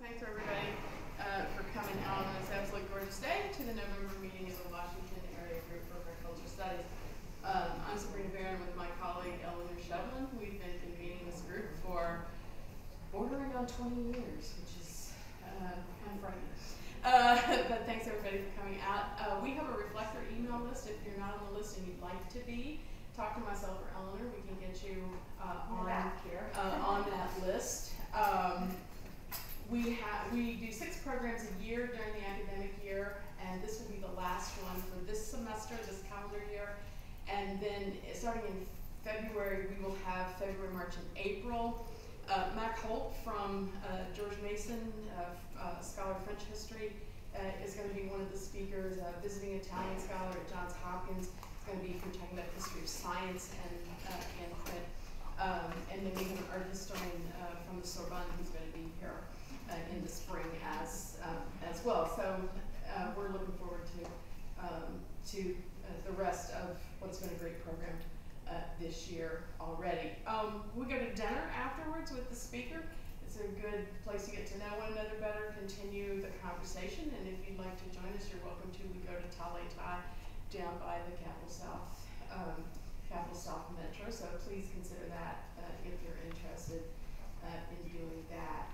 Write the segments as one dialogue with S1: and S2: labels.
S1: Thanks for everybody for coming out on this absolutely gorgeous day to the November meeting of the Washington Area Group for Agriculture Studies. I'm Sabrina Barron with my colleague Eleanor Shevlin. We've been convening this group for bordering on 20 years, which is kind of frightening. But thanks everybody for coming out. We have a reflector email list. If you're not on the list and you'd like to be, talk to myself or Eleanor. We can get you on that list. We do 6 programs a year during the academic year, and this will be the last one for this semester, this calendar year. And then starting in February, we will have February, March, and April. Mac Holt from George Mason, scholar of French history, is going to be one of the speakers. Visiting Italian scholar at Johns Hopkins is going to be talking about history of science and print. And then we have an art historian from the Sorbonne who's going to be here in the spring as well. So we're looking forward to the rest of what's been a great program this year already. We go to dinner afterwards with the speaker. It's a good place to get to know one another better, continue the conversation, and if you'd like to join us, you're welcome to. We go to Tale Tai down by the Capital South Metro, so please consider that if you're interested in doing that.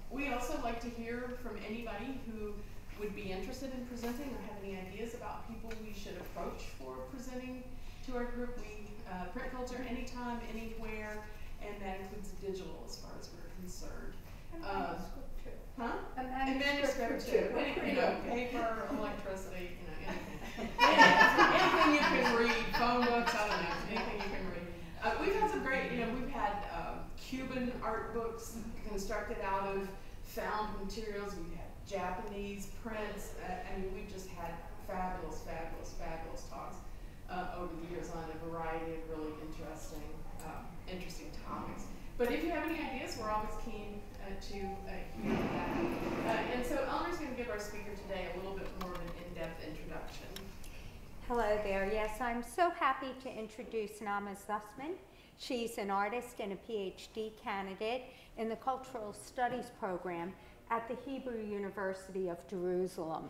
S1: We also like to hear from anybody who would be interested in presenting or have any ideas about people we should approach for presenting to our group. We print culture anytime, anywhere, and that includes digital as far as we're concerned.
S2: And manuscript too.
S1: Huh?
S2: And manuscript too.
S1: Paper, electricity, anything. Anything you can read, phone books, I don't know, anything you can read. We've had some great, we've had Cuban art books constructed out of found materials. We've had Japanese prints. We've just had fabulous talks over the years on a variety of really interesting topics. But if you have any ideas, we're always keen to hear that. And so Eleanor's going to give our speaker today a little bit more of an in-depth introduction.
S3: Hello there. Yes, I'm so happy to introduce Nama Zussman. She's an artist and a Ph.D. candidate in the Cultural Studies program at the Hebrew University of Jerusalem.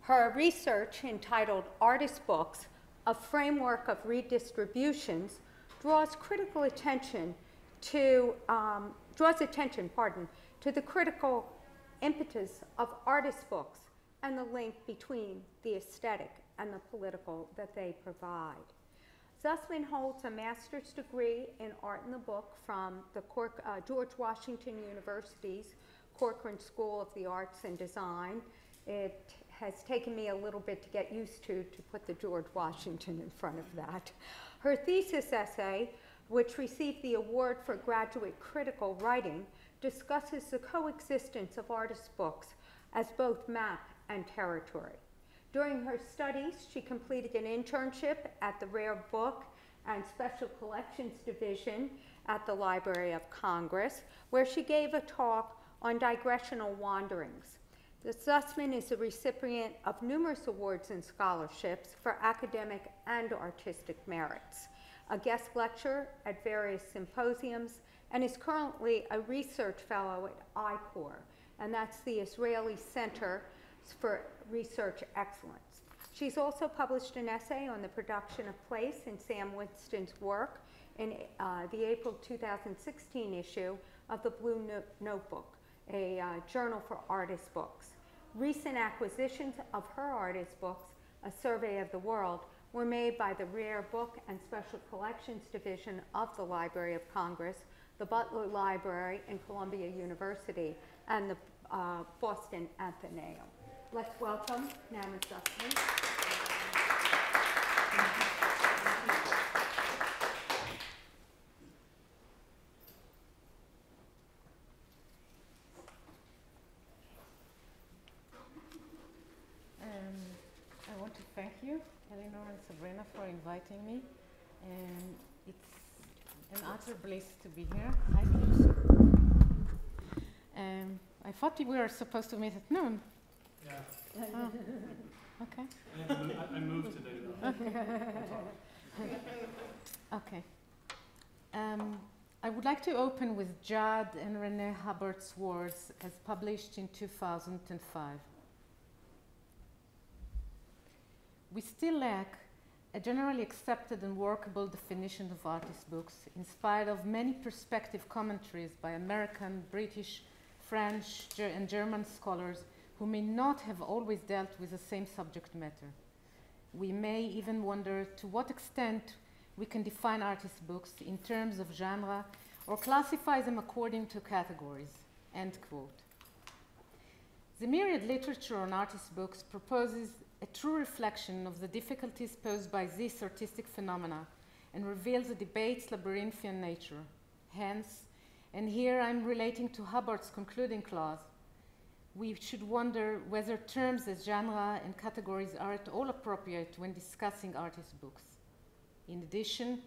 S3: Her research, entitled Artist Books, a Framework of Redistributions, draws attention to the critical impetus of artist books and the link between the aesthetic and the political that they provide. Zussman holds a master's degree in art in the book from the George Washington University's Corcoran School of the Arts and Design. It has taken me a little bit to get used to put the George Washington in front of that. Her thesis essay, which received the award for graduate critical writing, discusses the coexistence of artist books as both map and territory. During her studies, she completed an internship at the Rare Book and Special Collections Division at the Library of Congress, where she gave a talk on digressional wanderings. The Sussman is a recipient of numerous awards and scholarships for academic and artistic merits, a guest lecturer at various symposiums, and is currently a research fellow at ICOR, and that's the Israeli Center for Research Excellence. She's also published an essay on the production of place in Sam Winston's work in the April 2016 issue of the Blue Notebook, a journal for artist books. Recent acquisitions of her artist books, A Survey of the World, were made by the Rare Book and Special Collections Division of the Library of Congress, the Butler Library and Columbia University, and the Boston Athenaeum. Let's welcome Nama Zussman.
S4: I want to thank you, Eleanor and Sabrina, for inviting me. And it's an utter bliss to be here. Hi, please. I thought we were supposed to meet at noon.
S5: Yeah.
S4: Oh. Okay.
S5: I moved today, though.
S4: Okay. I would like to open with Judd and Renée Hubbard's words as published in 2005. We still lack a generally accepted and workable definition of artist books, in spite of many perspective commentaries by American, British, French, and German scholars who may not have always dealt with the same subject matter. We may even wonder to what extent we can define artist books in terms of genre or classify them according to categories, end quote. The myriad literature on artist books proposes a true reflection of the difficulties posed by this artistic phenomena and reveals the debate's labyrinthian nature. Hence, and here I'm relating to Hubbard's concluding clause, we should wonder whether terms as genre and categories are at all appropriate when discussing artist books. In addition,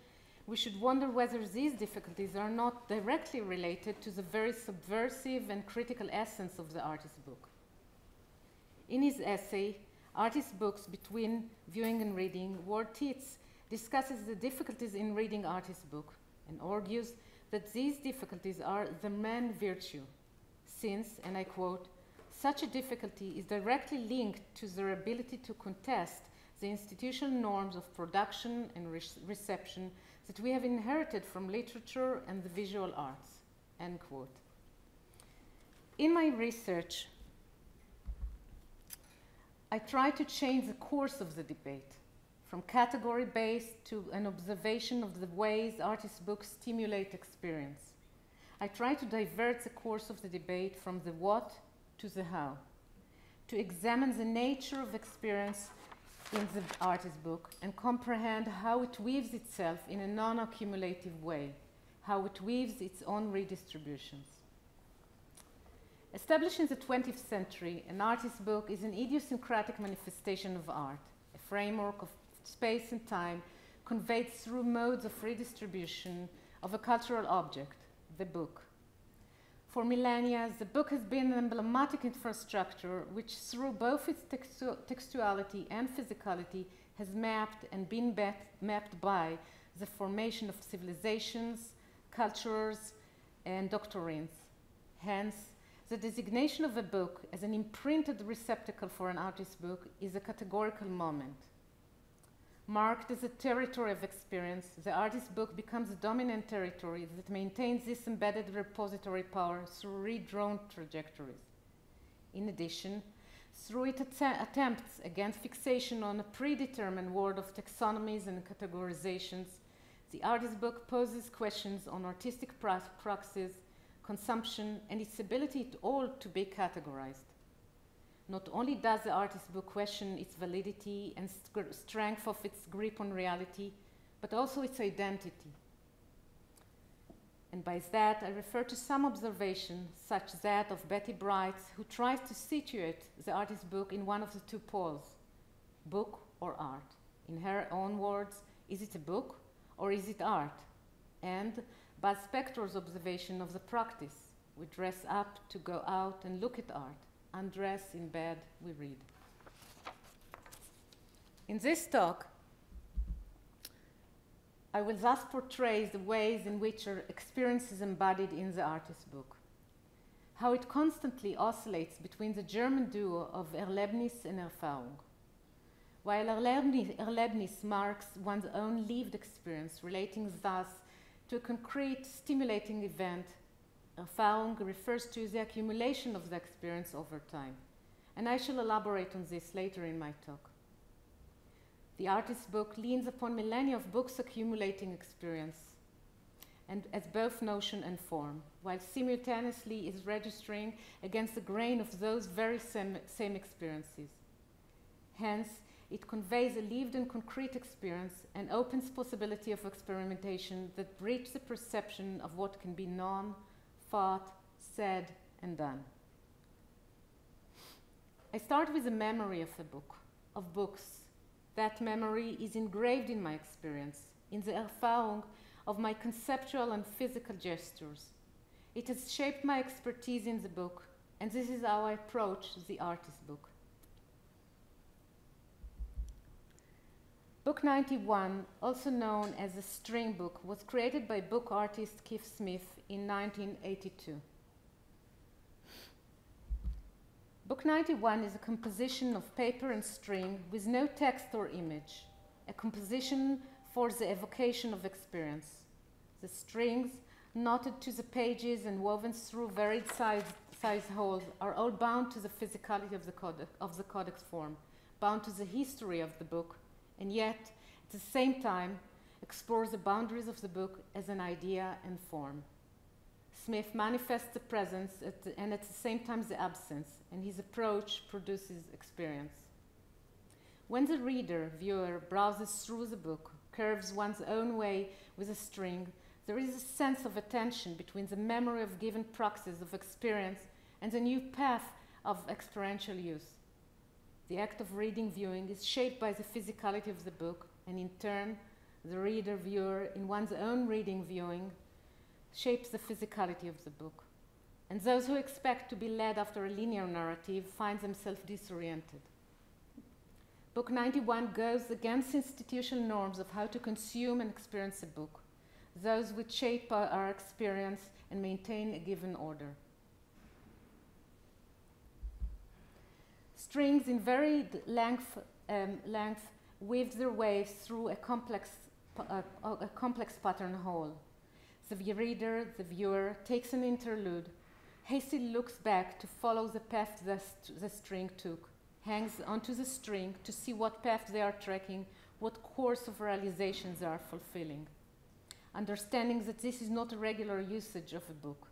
S4: we should wonder whether these difficulties are not directly related to the very subversive and critical essence of the artist book. In his essay, Artist Books Between Viewing and Reading, Ward Tietz discusses the difficulties in reading artist book and argues that these difficulties are the main virtue, since, and I quote, such a difficulty is directly linked to their ability to contest the institutional norms of production and reception that we have inherited from literature and the visual arts, end quote. In my research, I try to change the course of the debate from category-based to an observation of the ways artist books stimulate experience. I try to divert the course of the debate from the what to the how, to examine the nature of experience in the artist book and comprehend how it weaves itself in a non-accumulative way, how it weaves its own redistributions. Established in the 20th century, an artist book is an idiosyncratic manifestation of art, a framework of space and time conveyed through modes of redistribution of a cultural object, the book. For millennia, the book has been an emblematic infrastructure which, through both its textuality and physicality, has mapped and been mapped by the formation of civilizations, cultures, and doctrines. Hence, the designation of a book as an imprinted receptacle for an artist's book is a categorical moment. Marked as a territory of experience, the artist's book becomes a dominant territory that maintains this embedded repository power through redrawn trajectories. In addition, through its attempts against fixation on a predetermined world of taxonomies and categorizations, the artist's book poses questions on artistic praxis, consumption, and its ability at all to be categorized. Not only does the artist's book question its validity and strength of its grip on reality, but also its identity. And by that, I refer to some observation, such as that of Betty Bright, who tries to situate the artist's book in one of the two poles, book or art. In her own words, is it a book or is it art? And Buzz Spector's observation of the practice, we dress up to go out and look at art. Undress in bed, we read. In this talk, I will thus portray the ways in which our experience is embodied in the artist's book, how it constantly oscillates between the German duo of Erlebnis and Erfahrung. While Erlebnis marks one's own lived experience, relating thus to a concrete, stimulating event, Erfahrung refers to the accumulation of the experience over time, and I shall elaborate on this later in my talk. The artist's book leans upon millennia of books accumulating experience, and as both notion and form, while simultaneously is registering against the grain of those very same experiences. Hence, it conveys a lived and concrete experience and opens possibility of experimentation that breach the perception of what can be known, thought, said, and done. I start with a memory of a book, of books. That memory is engraved in my experience, in the Erfahrung of my conceptual and physical gestures. It has shaped my expertise in the book, and this is how I approach the artist's book. Book 91, also known as a string book, was created by book artist Keith Smith in 1982. Book 91 is a composition of paper and string with no text or image, a composition for the evocation of experience. The strings, knotted to the pages and woven through varied size holes, are all bound to the physicality of the codex form, bound to the history of the book, and yet, at the same time, explores the boundaries of the book as an idea and form. Smith manifests the presence and at the same time the absence, and his approach produces experience. When the reader, viewer, browses through the book, curves one's own way with a string, there is a sense of attention between the memory of given praxis of experience and the new path of experiential use. The act of reading viewing is shaped by the physicality of the book, and in turn, the reader viewer, in one's own reading viewing, shapes the physicality of the book. And those who expect to be led after a linear narrative find themselves disoriented. Book 91 goes against institutional norms of how to consume and experience a book, those which shape our experience and maintain a given order. Strings in varied length weave their way through a complex pattern whole. The reader, the viewer, takes an interlude, hastily looks back to follow the path the string took, hangs onto the string to see what path they are tracking, what course of realizations they are fulfilling, understanding that this is not a regular usage of a book.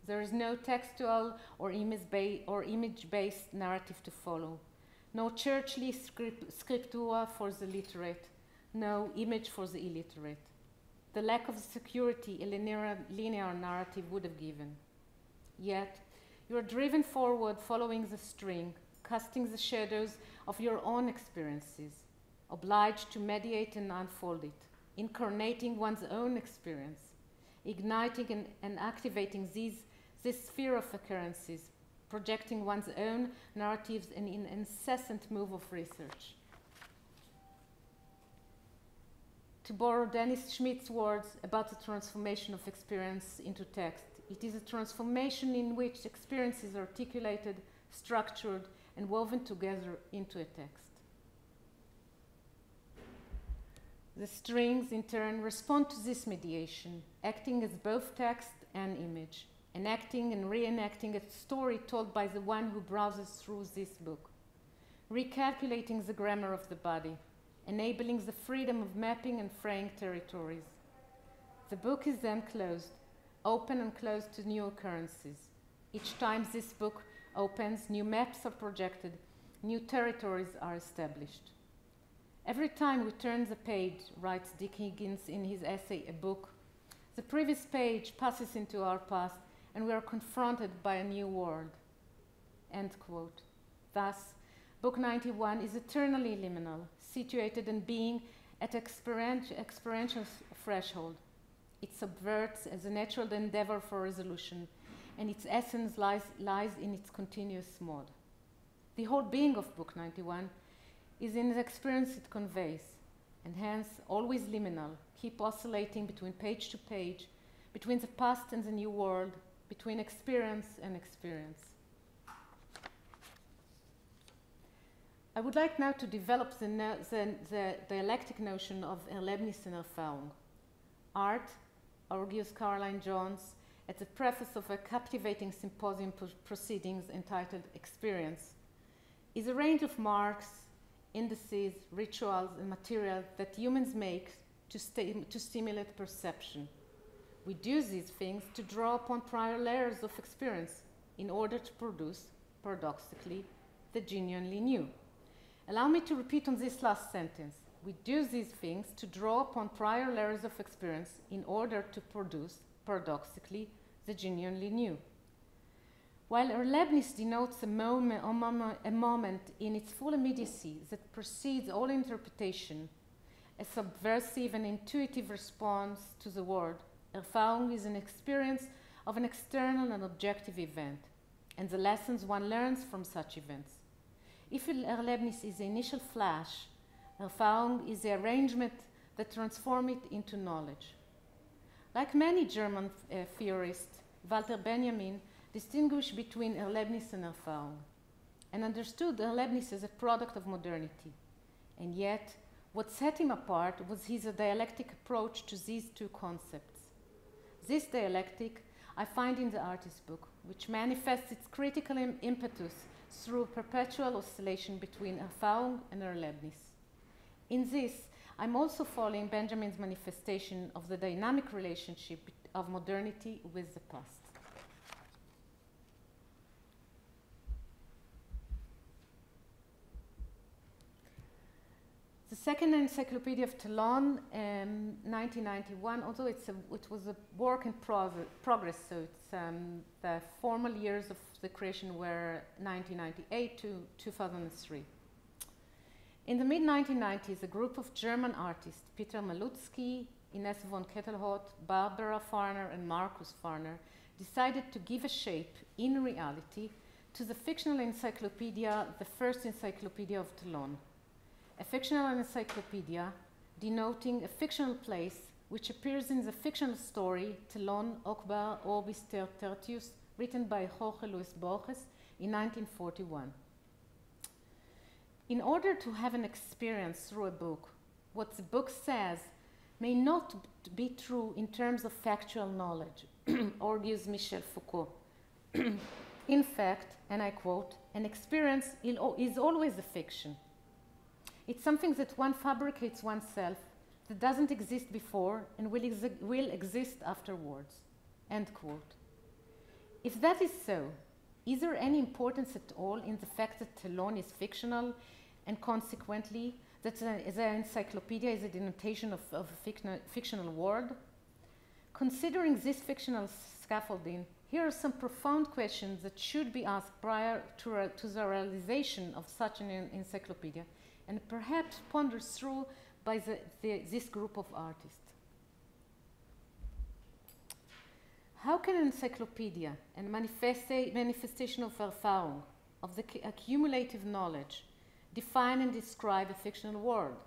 S4: There is no textual or image-based narrative to follow, no churchly scriptura for the literate, no image for the illiterate. The lack of security a linear narrative would have given. Yet, you are driven forward following the string, casting the shadows of your own experiences, obliged to mediate and unfold it, incarnating one's own experience, igniting and activating this sphere of occurrences, projecting one's own narratives and in incessant move of research. To borrow Dennis Schmidt's words about the transformation of experience into text, it is a transformation in which experience is articulated, structured, and woven together into a text. The strings, in turn, respond to this mediation, acting as both text and image, enacting and reenacting a story told by the one who browses through this book, recalculating the grammar of the body, enabling the freedom of mapping and fraying territories. The book is then closed, open and closed to new occurrences. Each time this book opens, new maps are projected, new territories are established. Every time we turn the page, writes Dick Higgins in his essay, A Book, the previous page passes into our past and we are confronted by a new world. End quote. Thus, Book 91 is eternally liminal, situated in being at experiential threshold. It subverts as a natural endeavor for resolution, and its essence lies in its continuous mode. The whole being of Book 91 is in the experience it conveys, and hence always liminal, keep oscillating between page to page, between the past and the new world, between experience and experience. I would like now to develop the dialectic notion of Erlebnis and Erfahrung. Art, argues Caroline Jones, at the preface of a captivating symposium proceedings entitled Experience, is a range of marks, indices, rituals, and material that humans make to stimulate perception. We do these things to draw upon prior layers of experience in order to produce, paradoxically, the genuinely new. Allow me to repeat on this last sentence. We do these things to draw upon prior layers of experience in order to produce, paradoxically, the genuinely new. While Erlebnis denotes a moment in its full immediacy that precedes all interpretation, a subversive and intuitive response to the world, Erfahrung is an experience of an external and objective event, and the lessons one learns from such events. If Erlebnis is the initial flash, Erfahrung is the arrangement that transforms it into knowledge. Like many German theorists, Walter Benjamin distinguished between Erlebnis and Erfahrung and understood Erlebnis as a product of modernity. And yet, what set him apart was his dialectic approach to these two concepts. This dialectic I find in the artist book, which manifests its critical impetus through perpetual oscillation between Erfahrung and Erlebnis. In this, I'm also following Benjamin's manifestation of the dynamic relationship of modernity with the past. The second Encyclopedia of Toulon, 1991, although it was a work in progress, so it's the formal years of the creation were 1998 to 2003. In the mid-1990s, a group of German artists, Peter Malutzki, Ines von Kettelhout, Barbara Farner, and Markus Farner, decided to give a shape, in reality, to the fictional encyclopedia, the first Encyclopedia of Toulon. A fictional encyclopedia denoting a fictional place which appears in the fictional story Toulon, Okbar, Orbis Tertius, written by Jorge Luis Borges in 1941. In order to have an experience through a book, what the book says may not be true in terms of factual knowledge, argues Michel Foucault. In fact, and I quote, an experience is always a fiction. It's something that one fabricates oneself that doesn't exist before and will exist afterwards, end quote. If that is so, is there any importance at all in the fact that Toulon is fictional and consequently that the encyclopedia is a denotation of a fictional world? Considering this fictional scaffolding, here are some profound questions that should be asked prior to the realization of such an encyclopedia and perhaps pondered through by this group of artists. How can an encyclopedia and manifestation of Erfahrung, of the accumulative knowledge, define and describe a fictional world?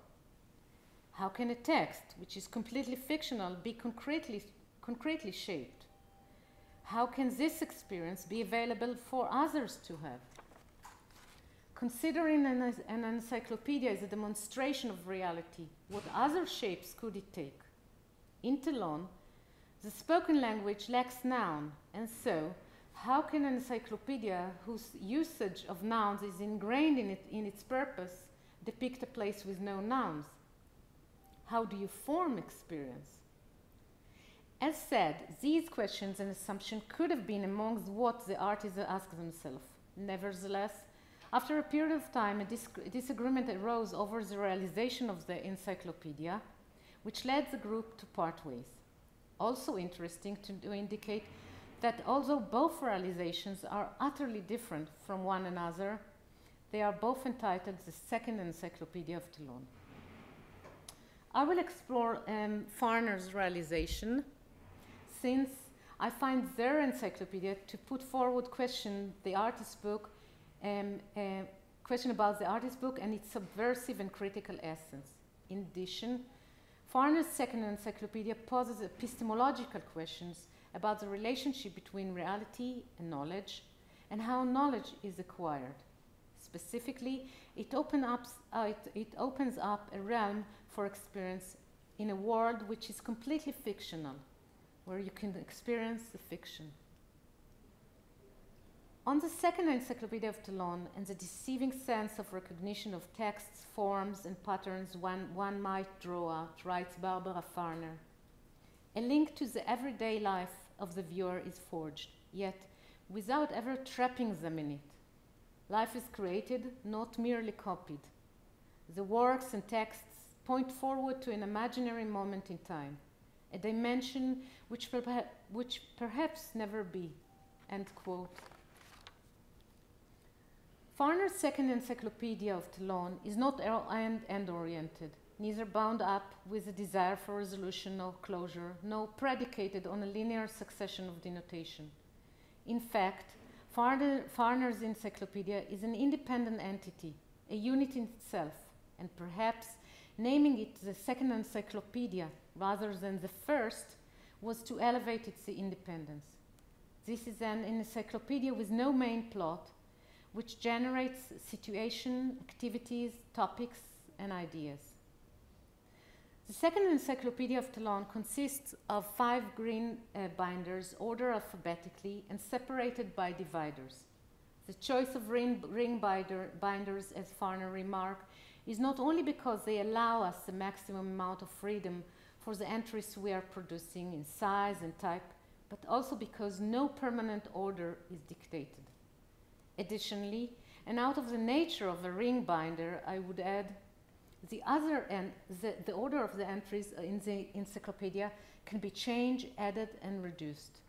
S4: How can a text, which is completely fictional, be concretely shaped? How can this experience be available for others to have? Considering an encyclopedia as a demonstration of reality, what other shapes could it take? In Toulon, the spoken language lacks noun, and so how can an encyclopedia whose usage of nouns is ingrained in its purpose depict a place with no nouns? How do you form experience? As said, these questions and assumptions could have been amongst what the artists asked themselves. Nevertheless, after a period of time, a disagreement arose over the realization of the encyclopedia, which led the group to part ways. Also interesting to indicate that although both realizations are utterly different from one another, they are both entitled the Second Encyclopedia of Toulon. I will explore Farner's realization, since I find their encyclopedia to put forward question about the artist's book and its subversive and critical essence. In addition, Farner's second encyclopedia poses epistemological questions about the relationship between reality and knowledge and how knowledge is acquired. Specifically, it opens up a realm for experience in a world which is completely fictional, where you can experience the fiction. On the second Encyclopedia of Toulon and the deceiving sense of recognition of texts, forms, and patterns one might draw out, writes Barbara Farner, a link to the everyday life of the viewer is forged, yet without ever trapping them in it. Life is created, not merely copied. The works and texts point forward to an imaginary moment in time, a dimension which perhaps never be, end quote. Farner's second Encyclopedia of Toulon is not end-oriented, neither bound up with a desire for resolution or closure, nor predicated on a linear succession of denotation. In fact, Farner's encyclopedia is an independent entity, a unit in itself, and perhaps Naming it the second encyclopedia rather than the first was to elevate its independence. This is an encyclopedia with no main plot, which generates situation, activities, topics, and ideas. The second encyclopedia of Talon consists of 5 green binders, ordered alphabetically and separated by dividers. The choice of ring binders, as Farner remarked, is not only because they allow us the maximum amount of freedom for the entries we are producing in size and type, but also because no permanent order is dictated. Additionally, and out of the nature of a ring binder, I would add the order of the entries in the encyclopedia can be changed, added, and reduced.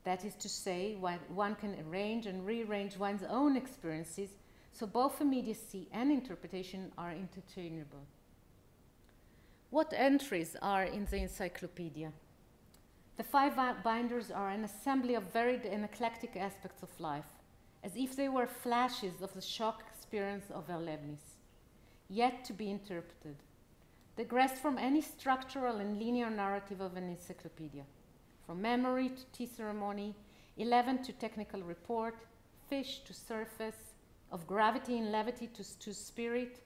S4: That is to say, one can arrange and rearrange one's own experiences, so both immediacy and interpretation are interchangeable. What entries are in the encyclopedia? The 5 binders are an assembly of varied and eclectic aspects of life, as if they were flashes of the shock experience of Leibniz, yet to be interpreted. They grasp from any structural and linear narrative of an encyclopedia, from memory to tea ceremony, 11 to technical report, fish to surface, of gravity and levity to spirit,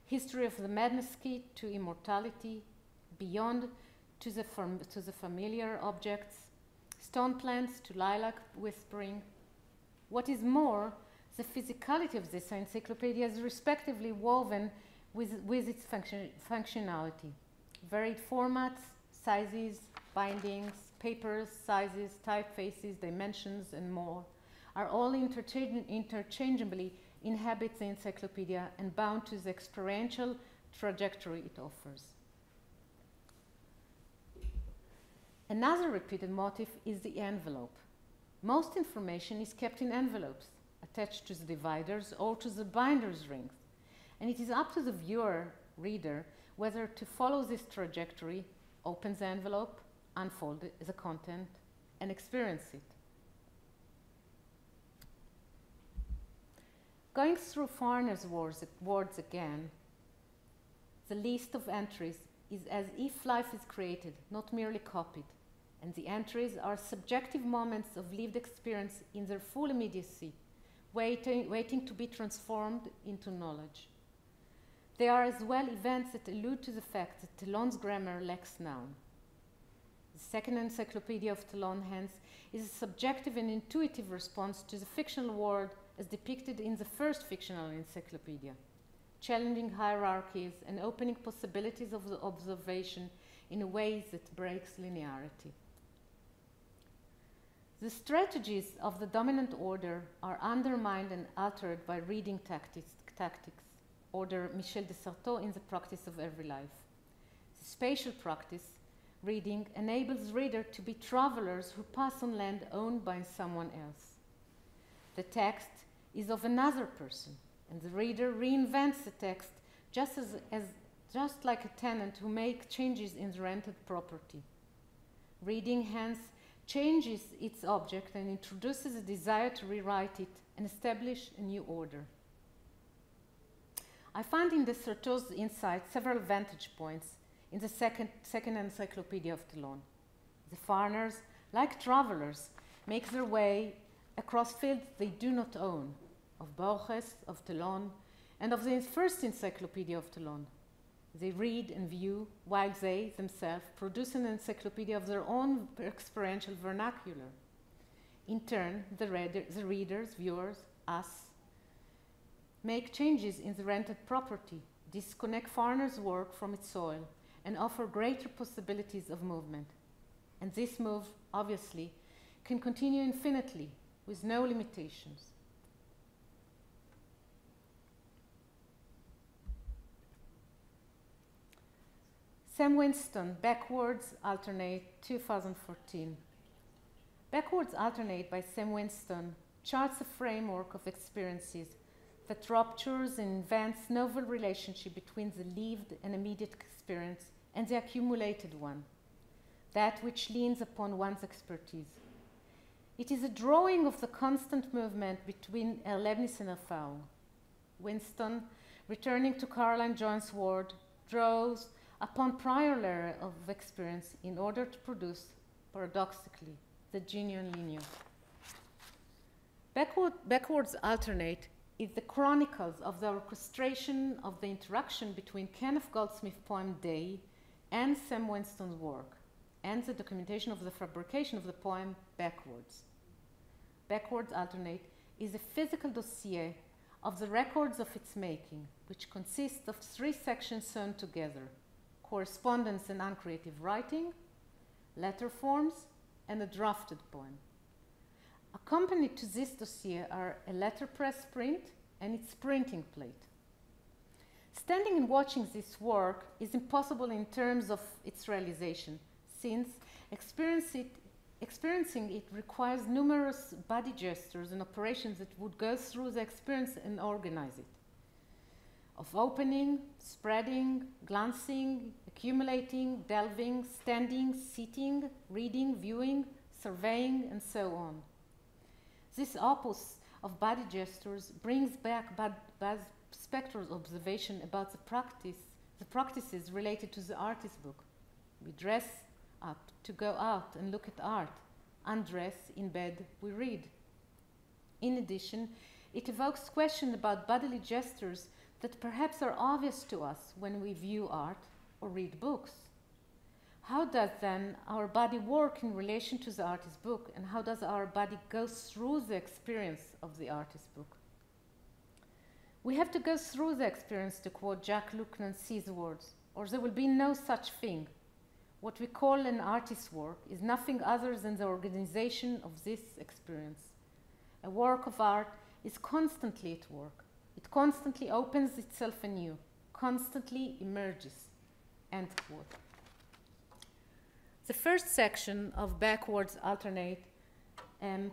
S4: history of the madness key to immortality, beyond to the familiar objects, stone plants to lilac whispering. What is more, the physicality of this encyclopedia is respectively woven with its functionality. Varied formats, sizes, bindings, papers, sizes, typefaces, dimensions, and more are all interchangeably inhabit the encyclopedia and bound to the experiential trajectory it offers. Another repeated motif is the envelope. Most information is kept in envelopes, attached to the dividers or to the binder's rings, and it is up to the viewer, reader, whether to follow this trajectory, open the envelope, unfold the content, and experience it. Going through Farner's words again, the list of entries is as if life is created, not merely copied, and the entries are subjective moments of lived experience in their full immediacy, waiting to be transformed into knowledge. They are as well events that allude to the fact that Talon's grammar lacks noun. The second encyclopedia of Talon, hence, is a subjective and intuitive response to the fictional world as depicted in the first fictional encyclopedia, challenging hierarchies and opening possibilities of the observation in a way that breaks linearity. The strategies of the dominant order are undermined and altered by reading tactics, order Michel de Certeau in The Practice of Every Life. The spatial practice, reading, enables reader to be travelers who pass on land owned by someone else. The text is of another person, and the reader reinvents the text just like a tenant who makes changes in the rented property. Reading, hence, changes its object and introduces a desire to rewrite it and establish a new order. I find in de Certeau's insight several vantage points in the second encyclopedia of Talon. The Farners, like travelers, make their way across fields they do not own, of Borges, of Talon, and of the first encyclopedia of Talon. They read and view, while they themselves produce an encyclopedia of their own experiential vernacular. In turn, the readers, viewers, us, make changes in the rented property, disconnect Farner's work from its soil, and offer greater possibilities of movement. And this move, obviously, can continue infinitely, with no limitations. Sam Winston, Backwards Alternate, 2014. Backwards Alternate by Sam Winston charts a framework of experiences that ruptures and invents novel relationship between the lived and immediate experience and the accumulated one, that which leans upon one's expertise. It is a drawing of the constant movement between Leibniz and Alfaro. Winston, returning to Caroline Joyce's word, draws upon prior layer of experience in order to produce, paradoxically, the genuinely new. Backwards Alternate is the chronicles of the orchestration of the interaction between Kenneth Goldsmith's poem Day and Sam Winston's work, and the documentation of the fabrication of the poem Backwards. Backwards Alternate is a physical dossier of the records of its making, which consists of 3 sections sewn together: correspondence and uncreative writing, letter forms, and a drafted poem. Accompanied to this dossier are a letterpress print and its printing plate. Standing and watching this work is impossible in terms of its realization, since experiencing it requires numerous body gestures and operations that would go through the experience and organize it. Of opening, spreading, glancing, accumulating, delving, standing, sitting, reading, viewing, surveying, and so on. This opus of body gestures brings back Baz Spector's observation about the practices related to the artist book. We dress up to go out and look at art. Undress, in bed, we read. In addition, it evokes questions about bodily gestures that perhaps are obvious to us when we view art or read books. How does then our body work in relation to the artist's book, and how does our body go through the experience of the artist's book? We have to go through the experience, to quote Jack Lucan's words, or there will be no such thing. What we call an artist's work is nothing other than the organization of this experience. A work of art is constantly at work. It constantly opens itself anew, constantly emerges. End quote. The first section of Backwards Alternate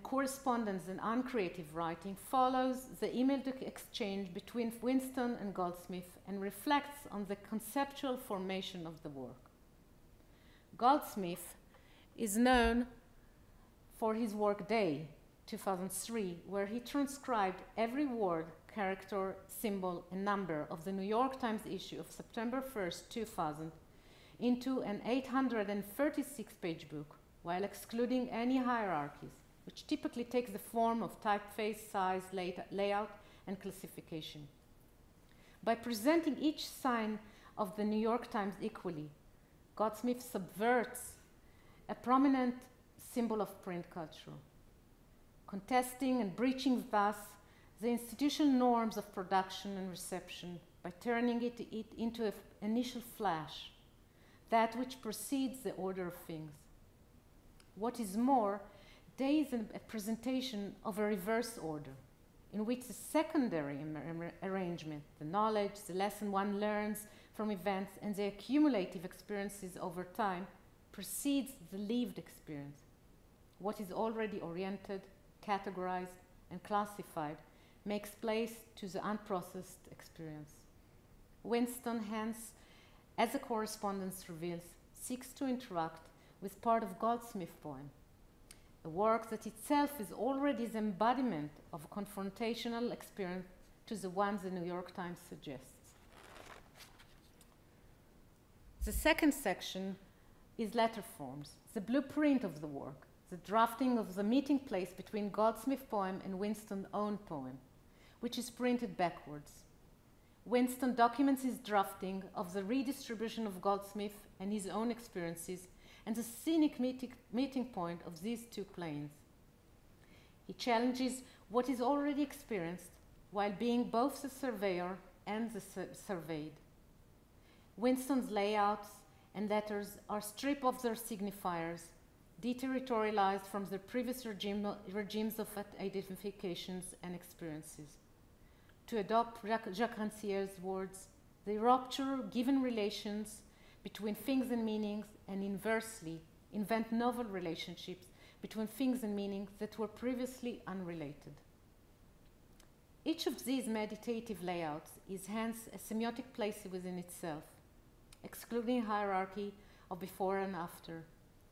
S4: correspondence and uncreative writing follows the email exchange between Winston and Goldsmith and reflects on the conceptual formation of the work. Goldsmith is known for his work Day, 2003, where he transcribed every word, character, symbol, and number of the New York Times issue of September 1st, 2000 into an 836-page book, while excluding any hierarchies, which typically take the form of typeface, size, layout, and classification. By presenting each sign of the New York Times equally, Goldsmith subverts a prominent symbol of print culture, contesting and breaching thus the institutional norms of production and reception by turning it into an initial flash, that which precedes the order of things. What is more, Day is a presentation of a reverse order, in which the secondary arrangement, the knowledge, the lesson one learns from events, and the accumulative experiences over time, precedes the lived experience. What is already oriented, categorized, and classified makes place to the unprocessed experience. Winston, hence, as the correspondence reveals, seeks to interact with part of Goldsmith's poem, a work that itself is already the embodiment of a confrontational experience to the one the New York Times suggests. The second section is letter forms, the blueprint of the work, the drafting of the meeting place between Goldsmith's poem and Winston's own poem, which is printed backwards. Winston documents his drafting of the redistribution of Goldsmith and his own experiences and the scenic meeting point of these two planes. He challenges what is already experienced while being both the surveyor and the surveyed. Winston's layouts and letters are stripped of their signifiers, deterritorialized from their previous regimes of identifications and experiences. To adopt Jacques Rancière's words, they rupture given relations between things and meanings, and inversely invent novel relationships between things and meanings that were previously unrelated. Each of these meditative layouts is hence a semiotic place within itself, excluding hierarchy of before and after.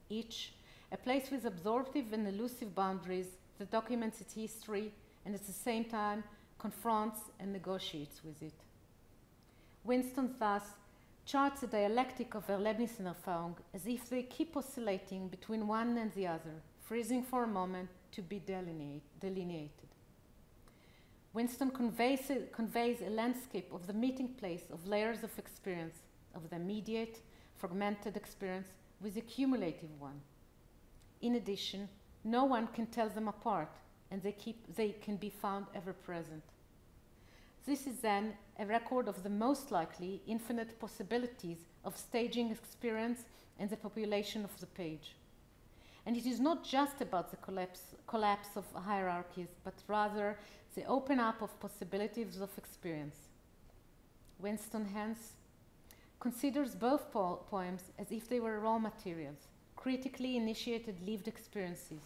S4: Each a place with absorptive and elusive boundaries that documents its history and at the same time confronts and negotiates with it. Winston thus charts a dialectic of Erlebnis and Erfahrung as if they keep oscillating between one and the other, freezing for a moment to be delineated. Winston conveys a landscape of the meeting place of layers of experience, of the immediate, fragmented experience with a cumulative one. In addition, no one can tell them apart, and they can be found ever present. This is then a record of the most likely infinite possibilities of staging experience and the population of the page. And it is not just about the collapse of hierarchies, but rather the open up of possibilities of experience. Winston hence considers both poems as if they were raw materials, critically initiated lived experiences.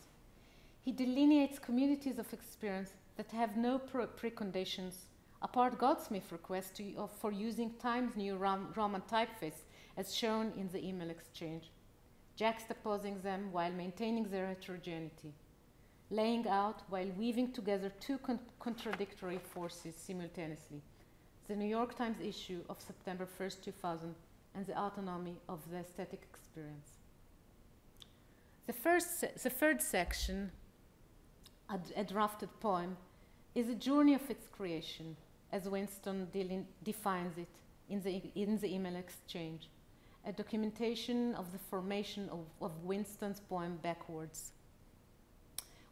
S4: He delineates communities of experience that have no preconditions, apart Goldsmith's request for using Times New Roman typeface as shown in the email exchange, juxtaposing them while maintaining their heterogeneity, laying out while weaving together two contradictory forces simultaneously, the New York Times issue of September 1st, 2000, and the autonomy of the aesthetic experience. The third section, a drafted poem, is a journey of its creation, as Winston defines it in the email exchange, a documentation of the formation of Winston's poem backwards.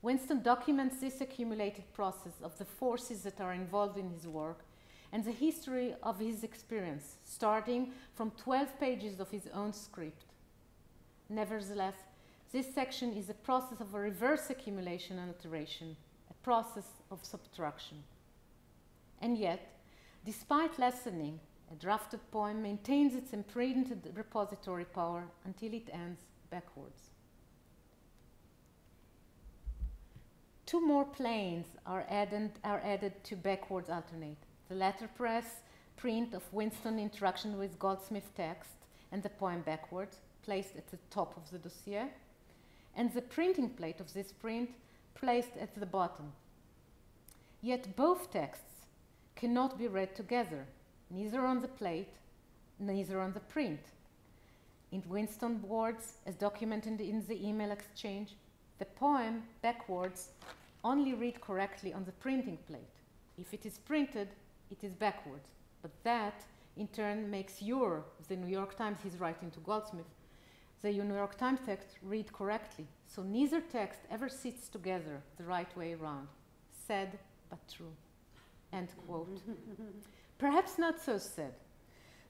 S4: Winston documents this accumulated process of the forces that are involved in his work and the history of his experience, starting from 12 pages of his own script. Nevertheless, this section is a process of a reverse accumulation and iteration, a process of subtraction. And yet, despite lessening, a drafted poem maintains its imprinted repository power until it ends backwards. Two more planes are added to backwards alternate. The letterpress print of Winston interaction with Goldsmith text and the poem backwards, placed at the top of the dossier, and the printing plate of this print placed at the bottom. Yet both texts cannot be read together, neither on the plate, neither on the print. In Winston's words, as documented in the email exchange, the poem backwards only read correctly on the printing plate. If it is printed, it is backwards. But that, in turn, makes the New York Times he's writing to Goldsmith, the New York Times text read correctly. So neither text ever sits together the right way around. Sad, but true. End quote. Perhaps not so sad.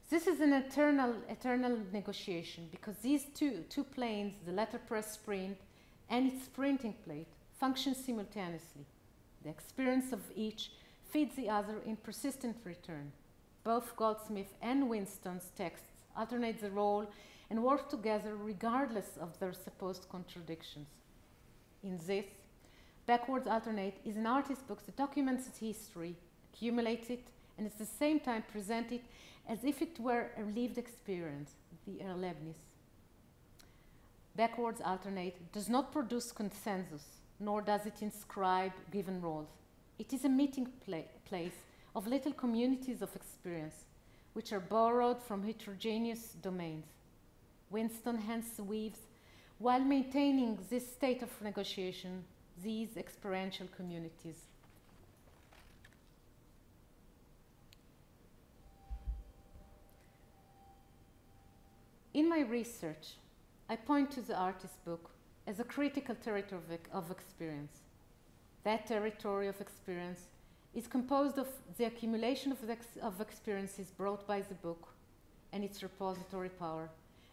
S4: This is an eternal negotiation, because these two planes, the letterpress print and its printing plate, function simultaneously. The experience of each feeds the other in persistent return. Both Goldsmith and Winston's texts alternate the role and work together regardless of their supposed contradictions. In this, backwards alternate is an artist's book that documents its history, accumulates it, and at the same time presents it as if it were a lived experience, the Erlebnis. Backwards alternate does not produce consensus, nor does it inscribe given roles. It is a meeting place of little communities of experience, which are borrowed from heterogeneous domains. Winston hence weaves, while maintaining this state of negotiation, these experiential communities. In my research, I point to the artist's book as a critical territory of experience. That territory of experience is composed of the accumulation of experiences brought by the book and its repository power,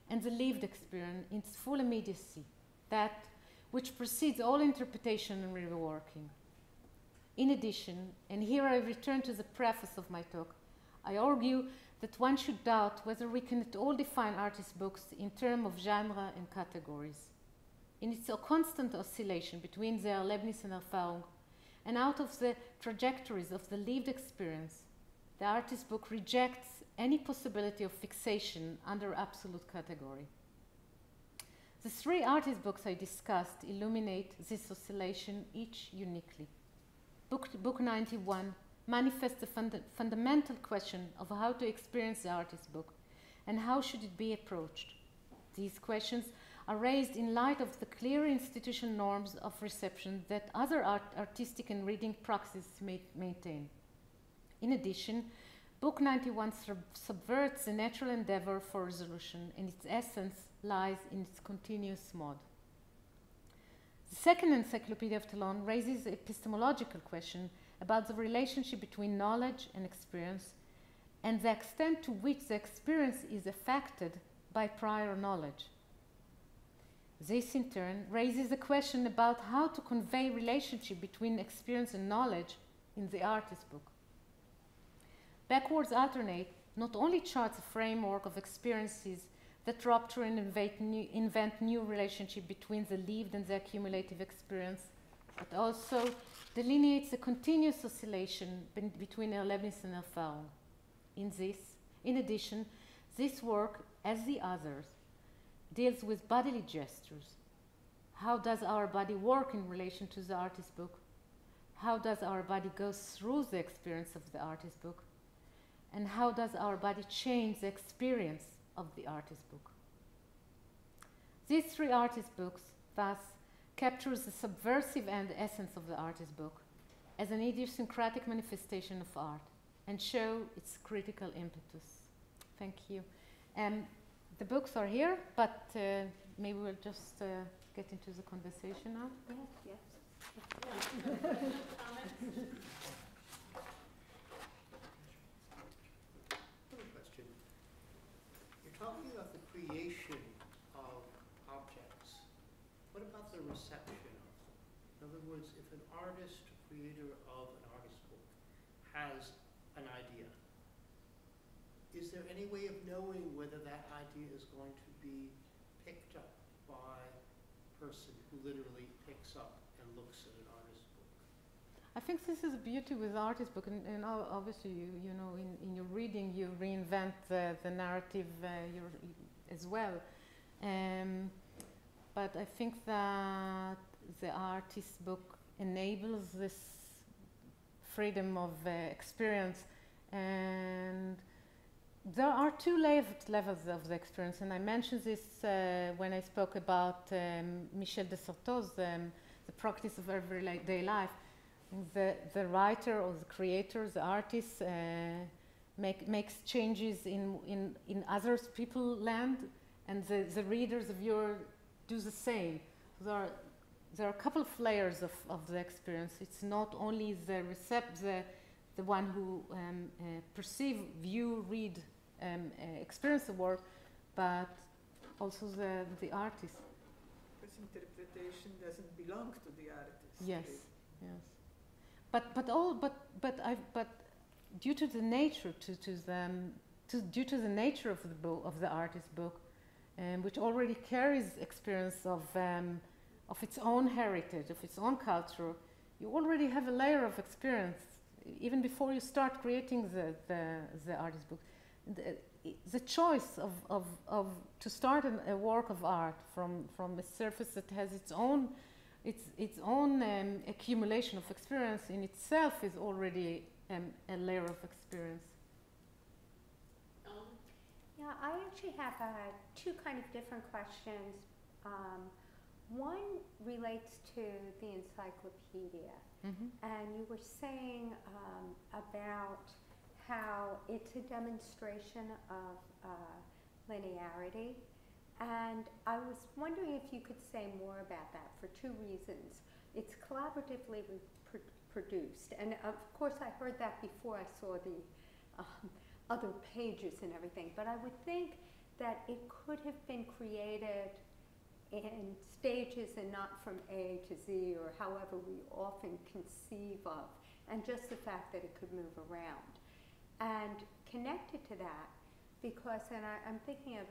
S4: and the lived experience in its full immediacy, that which precedes all interpretation and reworking. In addition, and here I return to the preface of my talk, I argue that one should doubt whether we can at all define artists' books in terms of genre and categories. In its constant oscillation between the Erlebnis and Erfahrung, and out of the trajectories of the lived experience, the artist's book rejects any possibility of fixation under absolute category. The three artist books I discussed illuminate this oscillation, each uniquely. Book 91 manifests the fundamental question of how to experience the artist's book, and how should it be approached? These questions are raised in light of the clear institutional norms of reception that other artistic and reading praxis maintain. In addition, Book 91 subverts the natural endeavor for resolution, and its essence lies in its continuous mode. The second Encyclopedia of Talon raises an epistemological question about the relationship between knowledge and experience, and the extent to which the experience is affected by prior knowledge. This, in turn, raises a question about how to convey relationship between experience and knowledge in the artist book. Backwards alternate not only charts a framework of experiences that rupture and invent new relationship between the lived and the accumulative experience, but also delineates a continuous oscillation between Erlebnis and Erfahrung. In addition, this work, as the others, deals with bodily gestures. How does our body work in relation to the artist book? How does our body go through the experience of the artist book? And how does our body change the experience of the artist book? These three artist books, thus, captures the subversive and essence of the artist book as an idiosyncratic manifestation of art and show its critical impetus. Thank you. The books are here, but maybe we'll just get into the conversation now.
S3: Yes.
S5: Question. You're talking about the creation of objects. What about the reception of them? In other words, if an artist, creator of an artist book, has an idea, is there any way of knowing whether that idea is going to be picked up by a person who literally picks up and looks at an artist book?
S4: I think this is the beauty with artist book, and obviously you know in your reading you reinvent the narrative as well. But I think that the artist book enables this freedom of experience, and there are two levels of the experience, and I mentioned this when I spoke about Michel de Certeau's the practice of everyday life. The writer or the creator, the artist, makes changes in others people's land, and the readers, the viewer, do the same. There are a couple of layers of the experience. It's not only the one who perceive, view, read, experience the work, but also the artist.
S2: Because interpretation doesn't belong to the artist.
S4: Yes, yes. But due to the nature due to the nature of the book, of the artist book, which already carries experience of its own heritage, of its own culture, you already have a layer of experience even before you start creating the artist book. The choice of to start a work of art from a surface that has its own accumulation of experience in itself is already a layer of experience.
S3: Yeah, I actually have two kind of different questions. One relates to the encyclopedia, and you were saying about how it's a demonstration of linearity. And I was wondering if you could say more about that for two reasons. It's collaboratively produced, and of course I heard that before I saw the other pages and everything, but I would think that it could have been created in stages and not from A to Z, or however we often conceive of, and just the fact that it could move around. And connected to that, because, and I'm thinking of